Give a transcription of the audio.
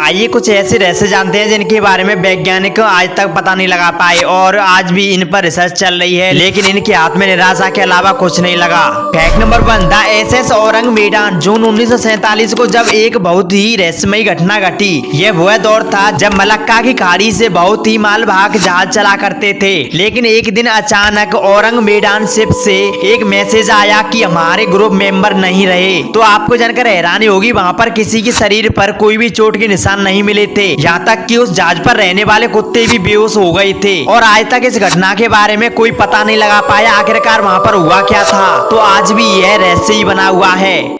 आइए कुछ ऐसे रहस्य जानते हैं जिनके बारे में वैज्ञानिक आज तक पता नहीं लगा पाए और आज भी इन पर रिसर्च चल रही है, लेकिन इनके हाथ में निराशा के अलावा कुछ नहीं लगा। Fact number 1, the SS Ourang Medan. जून 1947 को जब एक बहुत ही रहस्यमयी घटना घटी। यह वह दौर था जब मलक्का की खाड़ी से बहुत ही मालवाहक जहाज चला करते थे, लेकिन एक दिन अचानक औरंग मेडान शिप से एक मैसेज आया कि हमारे ग्रुप मेंबर नहीं रहे। तो आपको जानकर हैरानी होगी, वहाँ पर किसी के शरीर पर कोई भी चोट के निशान नहीं मिले थे। यहाँ तक कि उस जहाज पर रहने वाले कुत्ते भी बेहोश हो गए थे और आज तक इस घटना के बारे में कोई पता नहीं लगा पाया आखिरकार वहाँ पर हुआ क्या था। तो आज भी यह रहस्य ही बना हुआ है।